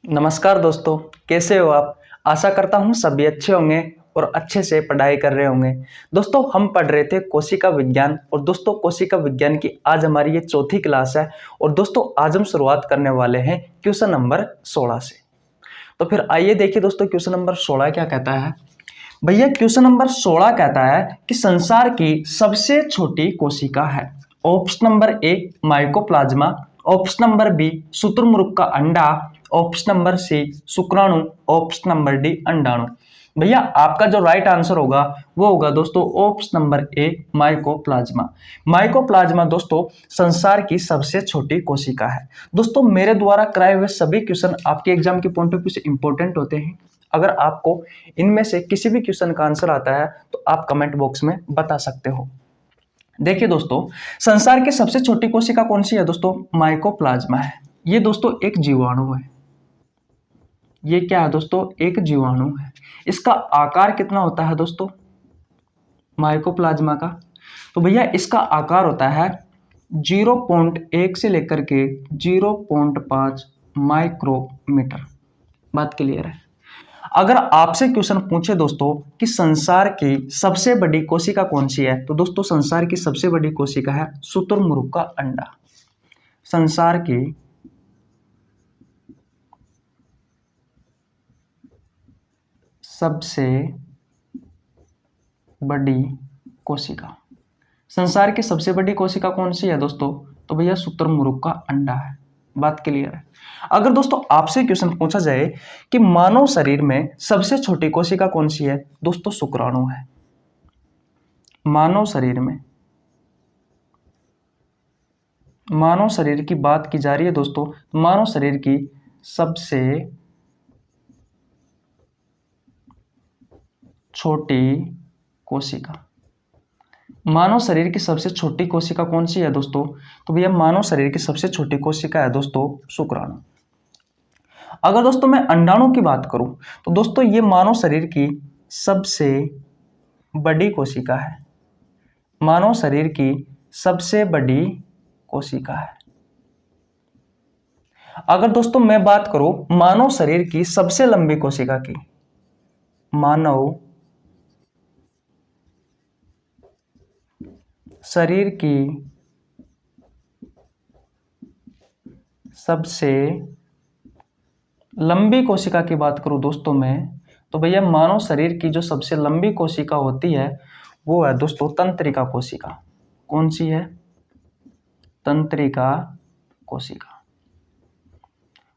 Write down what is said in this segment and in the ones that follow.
नमस्कार दोस्तों, कैसे हो आप। आशा करता हूँ सभी अच्छे होंगे और अच्छे से पढ़ाई कर रहे होंगे। दोस्तों हम पढ़ रहे थे कोशिका विज्ञान और दोस्तों कोशिका विज्ञान की आज हमारी ये चौथी क्लास है और दोस्तों आज हम शुरुआत करने वाले हैं क्वेश्चन नंबर 16 से। तो फिर आइए देखिए दोस्तों क्वेश्चन नंबर 16 क्या कहता है। भैया क्वेश्चन नंबर 16 कहता है कि संसार की सबसे छोटी कोशिका है। Option number A mycoplasma, option number B शुतुरमुर्ग का अंडा, ऑप्शन नंबर सी शुक्राणु, ऑप्शन नंबर डी अंडाणु। भैया आपका जो राइट आंसर होगा वो होगा दोस्तों option number A mycoplasma. Mycoplasma दोस्तों संसार की सबसे छोटी कोशिका है। दोस्तों मेरे द्वारा कराए हुए सभी क्वेश्चन आपके एग्जाम के पॉइंट ऑफ व्यू से इंपॉर्टेंट होते हैं। अगर आपको इनमें से किसी भी क्वेश्चन का आंसर आता है तो आप कमेंट बॉक्स में बता सकते हो। देखिए दोस्तों संसार की सबसे छोटी कोशिका कौन सी है दोस्तों, माइकोप्लाज्मा है। ये दोस्तों एक जीवाणु है। ये क्या है दोस्तों, एक जीवाणु है। इसका आकार कितना होता है दोस्तों माइकोप्लाज्मा का, तो भैया इसका आकार होता है 0.1 से लेकर के 0.5 माइक्रोमीटर। बात क्लियर है। अगर आपसे क्वेश्चन पूछे दोस्तों कि संसार की सबसे बड़ी कोशिका कौन सी है, तो दोस्तों संसार की सबसे बड़ी कोशिका है शुतुरमुर्ग का अंडा। संसार की सबसे बड़ी कोशिका, संसार की सबसे बड़ी कोशिका कौन सी है दोस्तों, तो भैया शुतुरमुर्ग का अंडा है। बात क्लियर है। अगर दोस्तों आपसे क्वेश्चन पूछा जाए कि मानव शरीर में सबसे छोटी कोशिका कौन सी है, दोस्तों शुक्राणु है। मानव शरीर की बात की जा रही है दोस्तों, मानव शरीर की सबसे छोटी कोशिका, मानव शरीर की सबसे छोटी कोशिका कौन सी है दोस्तों, तो भैया मानव शरीर की सबसे छोटी कोशिका है दोस्तों शुक्राणु। अगर दोस्तों मैं अंडाणु की बात करूं तो दोस्तों ये मानव शरीर की सबसे बड़ी कोशिका है। मानव शरीर की सबसे बड़ी कोशिका है। अगर दोस्तों मैं बात करूं मानव शरीर की सबसे लंबी कोशिका की, मानव शरीर की सबसे लंबी कोशिका की बात करूं दोस्तों मैं, तो भैया मानव शरीर की जो सबसे लंबी कोशिका होती है वो है दोस्तों तंत्रिका कोशिका। कौन सी है, तंत्रिका कोशिका।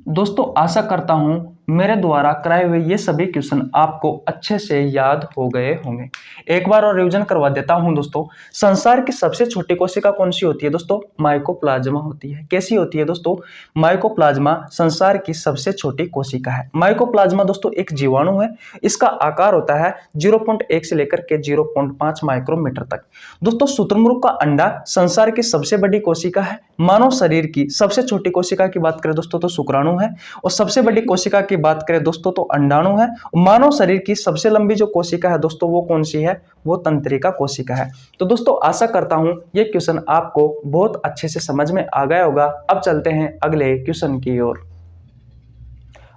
दोस्तों आशा करता हूं मेरे द्वारा कराए हुए ये सभी क्वेश्चन आपको अच्छे से याद हो गए होंगे। एक बार और रिवीजन करवा देता हूं दोस्तों। संसार की सबसे छोटी कोशिका कौन सी होती है दोस्तों, माइकोप्लाज्मा होती है। कैसी होती है दोस्तों, माइकोप्लाज्मा संसार की सबसे छोटी कोशिका है। माइकोप्लाज्मा दोस्तों एक जीवाणु है। इसका आकार होता है 0.1 से लेकर के 0.5 माइक्रोमीटर तक। दोस्तों शुतुरमुर्ग का अंडा संसार की सबसे बड़ी कोशिका है। मानव शरीर की सबसे छोटी कोशिका की बात करें दोस्तों तो शुक्राणु है, और सबसे बड़ी कोशिका की बात करें दोस्तों तो अंडाणु है। मानव शरीर की सबसे लंबी जो कोशिका है दोस्तों वो कौन सी है, वो तंत्रिका कोशिका है। तो दोस्तों आशा करता हूं ये क्वेश्चन आपको बहुत अच्छे से समझ में आ गया होगा। अब चलते हैं अगले क्वेश्चन की ओर।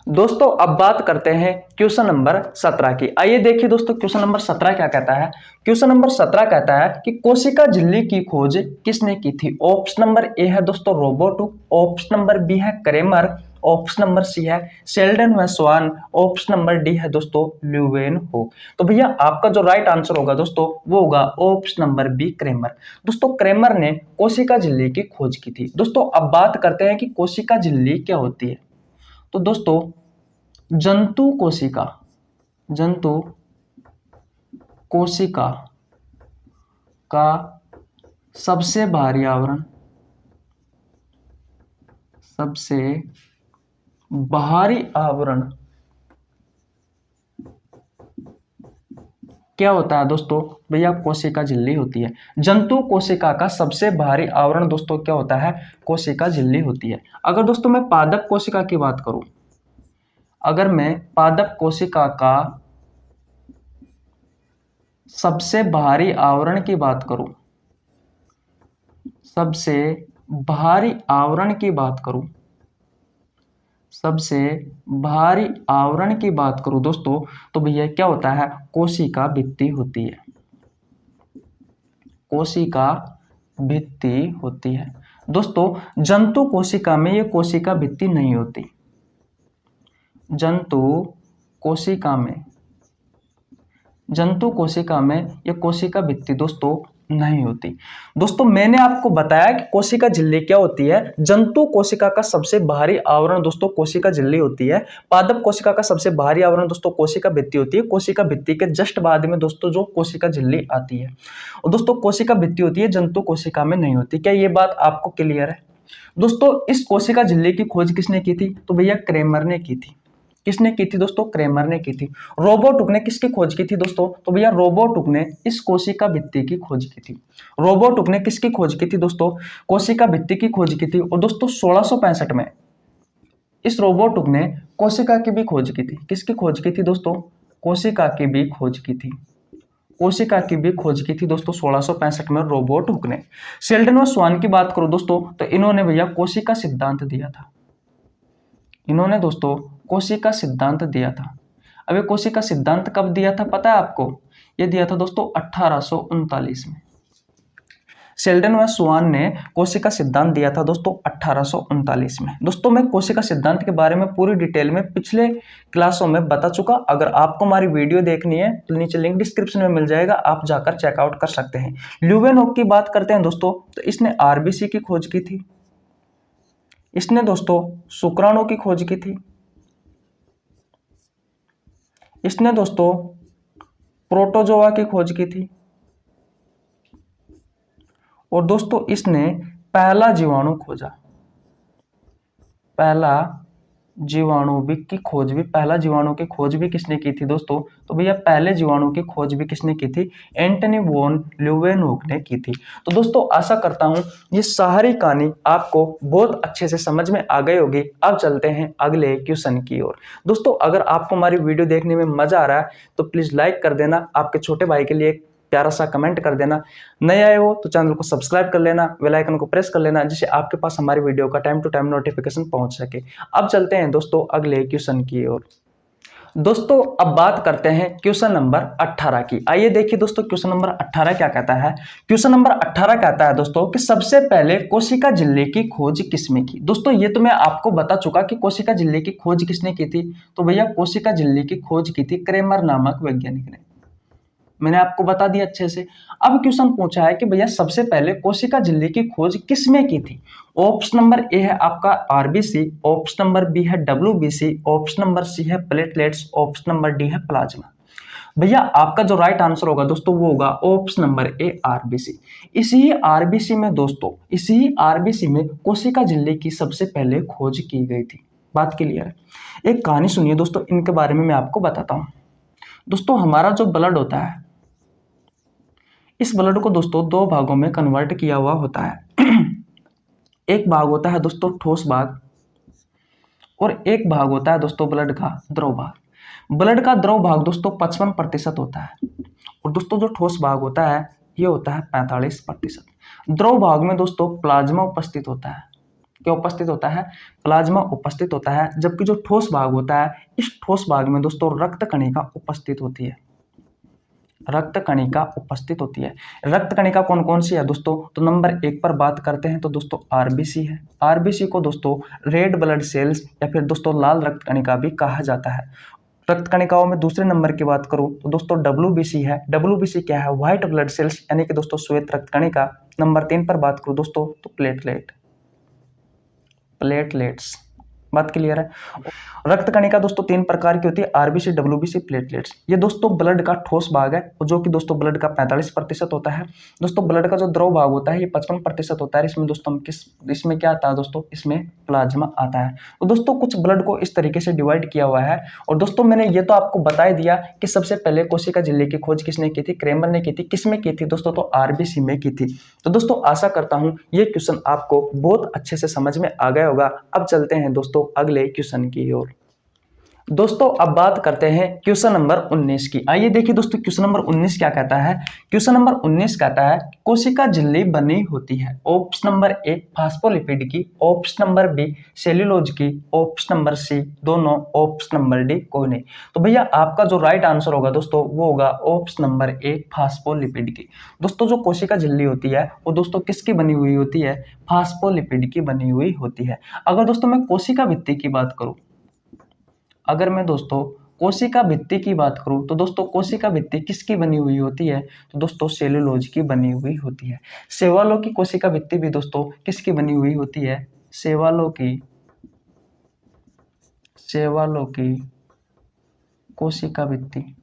दोस्तों अब बात करते हैं क्वेश्चन नंबर 17 की। आइए देखिए दोस्तों क्वेश्चन नंबर 17 क्या कहता है। क्वेश्चन नंबर 17 कहता है कि कोशिका झिल्ली की खोज किसने की थी। ऑप्शन नंबर ए है दोस्तों रोबोट, ऑप्शन नंबर बी है क्रेमर, ऑप्शन नंबर सी है शेल्डन व स्वान, ऑप्शन नंबर डी है दोस्तों ल्यूवेन हो। तो भैया आपका जो राइट आंसर होगा दोस्तों वो होगा ऑप्शन नंबर बी क्रेमर। दोस्तों क्रेमर ने कोशिका झिल्ली की खोज की थी। दोस्तों अब बात करते हैं कि कोशिका झिल्ली क्या होती है। तो दोस्तों जंतु कोशिका का सबसे भारी आवरण, क्या होता है दोस्तों, भैया कोशिका झिल्ली होती है। जंतु कोशिका का सबसे भारी आवरण दोस्तों क्या होता है, कोशिका झिल्ली होती है। अगर दोस्तों मैं पादप कोशिका की बात करूं, अगर मैं पादप कोशिका का सबसे भारी आवरण की बात करूं, सबसे भारी आवरण की बात करूं सबसे भारी आवरण की बात करूं दोस्तों तो भैया क्या होता है, कोशिका भित्ति होती है। कोशिका भित्ति होती है दोस्तों। जंतु कोशिका में ये कोशिका भित्ति नहीं होती। जंतु कोशिका में ये कोशिका भित्ति दोस्तों नहीं होती। दोस्तों मैंने आपको बताया कि कोशिका झिल्ली क्या होती है। जंतु कोशिका का सबसे बाहरी आवरण दोस्तों कोशिका झिल्ली होती है। पादप कोशिका का सबसे बाहरी आवरण दोस्तों कोशिका भित्ति होती है। कोशिका भित्ति के जस्ट बाद में दोस्तों जो कोशिका झिल्ली आती है, और दोस्तों कोशिका भित्ति होती है, जंतु कोशिका में नहीं होती। क्या ये बात आपको क्लियर है दोस्तों? इस कोशिका झिल्ली की खोज किसने की थी? तो भैया क्रेमर ने की थी। किसने की थी दोस्तों? क्रेमर ने की थी। रोबोटुक ने किसकी खोज की थी दोस्तों? तो भैया रोबोटुक ने इस कोशिका भित्ति की खोज की थी। रोबोटुक ने किसकी खोज की थी दोस्तों? कोशिका भित्ति की खोज की थी। और दोस्तों 1665 में इस रोबोटुक ने कोशिका की भी खोज की थी। किसकी खोज की थी दोस्तों? कोशिका की भी खोज की थी। कोशिका की भी खोज की थी दोस्तों 1665 में रोबोटुक ने। शेल्डन और स्वान की बात करो दोस्तों तो इन्होंने भैया कोशिका सिद्धांत दिया था। इन्होंने दोस्तों कोशिका सिद्धांत दिया था। अब ये कोशिका सिद्धांत कब दिया था पता है आपको? ये दिया था दोस्तों 1839 में। शेल्डन व स्वान ने कोशिका सिद्धांत दिया था दोस्तों 1839 में। दोस्तों मैं कोशिका सिद्धांत के बारे में पूरी डिटेल में पिछले क्लासों में बता चुका। अगर आपको हमारी वीडियो देखनी है तो नीचे लिंक डिस्क्रिप्शन में मिल जाएगा, आप जाकर चेकआउट कर सकते हैं। ल्यूवेनहोक की बात करते हैं दोस्तों तो इसने आरबीसी की खोज की थी। इसने दोस्तों शुक्राणु की खोज की थी। इसने दोस्तों प्रोटोजोआ की खोज की थी। और दोस्तों इसने पहला जीवाणु खोजा। पहला जीवाणु की खोज भी किसने की थी दोस्तों? तो भैया पहले जीवाणु की खोज भी किसने की थी? एंटनी वॉन ल्यूवेनहोक ने की थी। तो दोस्तों आशा करता हूं ये सारी कहानी आपको बहुत अच्छे से समझ में आ गई होगी। अब चलते हैं अगले क्वेश्चन की ओर। दोस्तों अगर आपको हमारी वीडियो देखने में मजा आ रहा है तो प्लीज लाइक कर देना, आपके छोटे भाई के लिए प्यारा सा कमेंट कर देना, नए आए हो तो चैनल को सब्सक्राइब कर लेना, बेल आइकन को प्रेस कर लेना जिससे आपके पास हमारी वीडियो का टाइम टू टाइम नोटिफिकेशन पहुंच सके। अब चलते हैं दोस्तों अगले क्वेश्चन की ओर। दोस्तों अब बात करते हैं क्वेश्चन नंबर 18 की। आइए देखिए दोस्तों क्वेश्चन नंबर 18 क्या कहता है। क्वेश्चन नंबर 18 कहता है दोस्तों कि सबसे पहले कोशिका झिल्ली की खोज किसने की? दोस्तों ये तो मैं आपको बता चुका कि कोशिका झिल्ली की खोज किसने की थी। तो भैया कोशिका झिल्ली की खोज की थी क्रेमर नामक वैज्ञानिक ने। मैंने आपको बता दिया अच्छे से। अब क्वेश्चन पूछा है कि भैया सबसे पहले कोशिका झिल्ली की खोज किसमें की थी? ऑप्शन नंबर ए है आपका आरबीसी, ऑप्शन नंबर बी है डब्ल्यूबीसी, ऑप्शन नंबर सी है प्लेटलेट्स, ऑप्शन नंबर डी है प्लाज्मा। भैया आपका जो राइट आंसर होगा दोस्तों वो होगा ऑप्शन नंबर ए आरबीसी। इसी आरबीसी में कोशिका झिल्ली की सबसे पहले खोज की गई थी। बात क्लियर है? एक कहानी सुनिए दोस्तों, इनके बारे में मैं आपको बताता हूं। दोस्तों हमारा जो ब्लड होता है, इस ब्लड को दोस्तों दो भागों में कन्वर्ट किया हुआ होता है। एक भाग होता है दोस्तों ठोस भाग और एक भाग होता है दोस्तों ब्लड का द्रव भाग। ब्लड का द्रव भाग दोस्तों 55% होता है और दोस्तों जो ठोस भाग होता है ये होता है 45%। द्रव भाग में दोस्तों प्लाज्मा उपस्थित होता है। क्या उपस्थित होता है? प्लाज्मा उपस्थित होता है। जबकि जो ठोस भाग होता है, इस ठोस भाग में दोस्तों रक्त कणिका उपस्थित होती है। रक्त कणिका उपस्थित होती है। रक्त कणिका कौन कौन सी है दोस्तों? तो नंबर 1 पर बात करते हैं तो दोस्तों आरबीसी है। आरबीसी को दोस्तों रेड ब्लड सेल्स या फिर दोस्तों लाल रक्त कणिका भी कहा जाता है। रक्त कणिकाओं में दूसरे नंबर की बात करूं तो दोस्तों डब्ल्यूबीसी है। डब्ल्यूबीसी क्या है? व्हाइट ब्लड सेल्स यानी कि दोस्तों श्वेत रक्त कणिका। नंबर 3 पर बात करूं दोस्तों तो प्लेटलेट्स। बात क्लियर है? रक्त कणिका दोस्तों 3 प्रकार की होती है, आरबीसी, डब्ल्यूबीसी, प्लेटलेट्स। ये दोस्तों ब्लड का ठोस भाग है जो कि दोस्तों ब्लड का 45% होता है। दोस्तों ब्लड का जो द्रव भाग होता है ये 55% होता है। इसमें दोस्तों इसमें क्या आता है दोस्तों? इसमें प्लाज्मा आता है। तो दोस्तों कुछ ब्लड को इस तरीके से डिवाइड किया हुआ है। और दोस्तों मैंने ये तो आपको बता ही दिया कि सबसे पहले कोशिका झिल्ली की खोज किसने की थी? क्रेमर ने की थी। किसमें की थी दोस्तों? तो आरबीसी में की थी। तो दोस्तों आशा करता हूं ये क्वेश्चन आपको बहुत अच्छे से समझ में आ गया होगा। अब चलते हैं दोस्तों अगले क्वेश्चन की ओर। दोस्तों अब बात करते हैं क्वेश्चन नंबर 19 की। आइए देखिए दोस्तों, क्वेश्चन नंबर 19 क्या कहता है। क्वेश्चन नंबर 19 कहता है कोशिका झिल्ली बनी होती है ऑप्शन नंबर ए फास्फोलिपिड की, ऑप्शन नंबर बी सेल्यूलोज की, ऑप्शन नंबर सी दोनों, ऑप्शन नंबर डी कोई नहीं। तो भैया आपका जो राइट आंसर होगा दोस्तों वो होगा ऑप्शन नंबर ए फास्फोलिपिड की। दोस्तों जो कोशिका झिल्ली होती है वो दोस्तों किसकी बनी हुई होती है, फास्फोलिपिड की बनी हुई होती है। अगर दोस्तों मैं कोशिका भित्ति की बात करूं, अगर मैं दोस्तों कोशिका भित्ति की बात करूं तो दोस्तों कोशिका भित्ति किसकी बनी हुई होती है, तो दोस्तों सेलुलोज की बनी हुई होती है। शैवालों की कोशिका भित्ति भी दोस्तों किसकी बनी हुई होती है, शैवालों की कोशिका भित्ति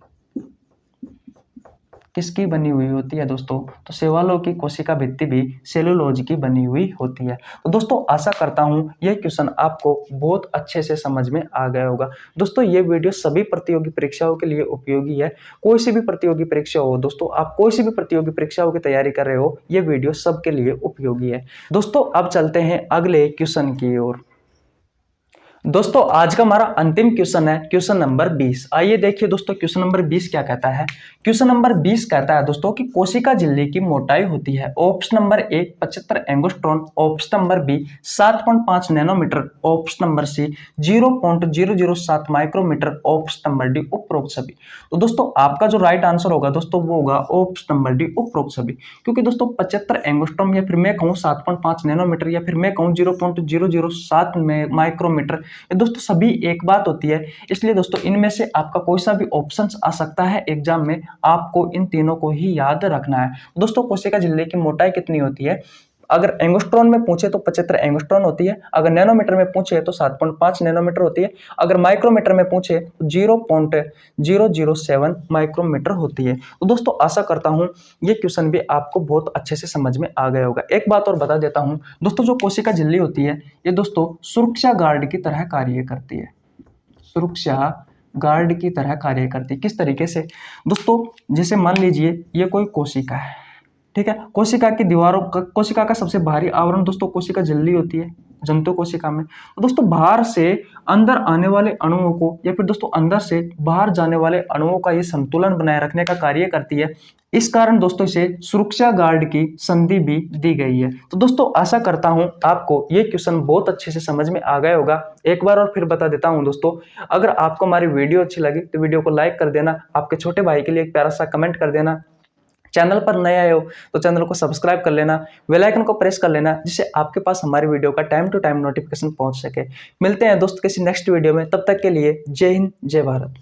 किसकी बनी हुई होती है दोस्तों, तो शैवालों की कोशिका भित्ति भी सेलुलोज की बनी हुई होती है। तो दोस्तों आशा करता हूं यह क्वेश्चन आपको बहुत अच्छे से समझ में आ गया होगा। दोस्तों ये वीडियो सभी प्रतियोगी परीक्षाओं के लिए उपयोगी है। कोई सी भी प्रतियोगी परीक्षा हो दोस्तों, आप कोई सी भी प्रतियोगी परीक्षाओं की तैयारी कर रहे हो, ये वीडियो सबके लिए उपयोगी है। दोस्तों अब चलते हैं अगले क्वेश्चन की ओर। दोस्तों आज का हमारा अंतिम क्वेश्चन है क्वेश्चन नंबर 20। आइए देखिए दोस्तों क्वेश्चन नंबर 20 क्या कहता है। क्वेश्चन नंबर 20 कहता है दोस्तों कि कोशिका झिल्ली की मोटाई होती है option number A 75 angstrom, option number B 7.5 nanometre, option number C 0.007 micrometre, option number D उपरोक्त सभी। तो दोस्तों आपका जो राइट आंसर होगा दोस्तों वो होगा ऑप्शन नंबर डी उपरोक्त सभी। क्योंकि दोस्तों 75 एंगस्ट्रॉम या फिर मैं कहूँ 7.5 नैनोमीटर या फिर मैं कहूँ 0.007 माइक्रोमीटर, ये दोस्तों सभी एक बात होती है। इसलिए दोस्तों इनमें से आपका कोई सा भी ऑप्शन आ सकता है एग्जाम में, आपको इन तीनों को ही याद रखना है। दोस्तों कोशिका झिल्ली की मोटाई कितनी होती है, अगर एंगस्ट्रॉन में पूछे तो 75 एंगस्ट्रॉन होती है, अगर नैनोमीटर में पूछे तो 7.5 नैनोमीटर होती है, अगर माइक्रोमीटर में पूछे तो 0.007 माइक्रोमीटर होती है। तो दोस्तों आशा करता हूं ये क्वेश्चन भी आपको बहुत अच्छे से समझ में आ गया होगा। एक बात और बता देता हूं दोस्तों, जो कोशिका झिल्ली होती है ये दोस्तों सुरक्षा गार्ड की तरह कार्य करती है। सुरक्षा गार्ड की तरह कार्य करती है किस तरीके से दोस्तों, जैसे मान लीजिए ये कोई कोशिका है, ठीक है। कोशिका की दीवारों का, कोशिका का सबसे बाहरी आवरण दोस्तों कोशिका झिल्ली होती है जंतु कोशिका में। तो दोस्तों बाहर से अंदर आने वाले अणुओं को या फिर दोस्तों अंदर से बाहर जाने वाले अणुओं का ये संतुलन बनाए रखने का कार्य करती है। इस कारण दोस्तों इसे सुरक्षा गार्ड की संधि भी दी गई है। तो दोस्तों आशा करता हूं आपको ये क्वेश्चन बहुत अच्छे से समझ में आ गया होगा। एक बार और फिर बता देता हूं दोस्तों, अगर आपको हमारी वीडियो अच्छी लगी तो वीडियो को लाइक कर देना, आपके छोटे भाई के लिए एक प्यारा सा कमेंट कर देना, चैनल पर नए आए हो तो चैनल को सब्सक्राइब कर लेना, बेल आइकन को प्रेस कर लेना, जिससे आपके पास हमारी वीडियो का टाइम टू टाइम नोटिफिकेशन पहुंच सके। मिलते हैं दोस्त किसी नेक्स्ट वीडियो में, तब तक के लिए जय हिंद जय भारत।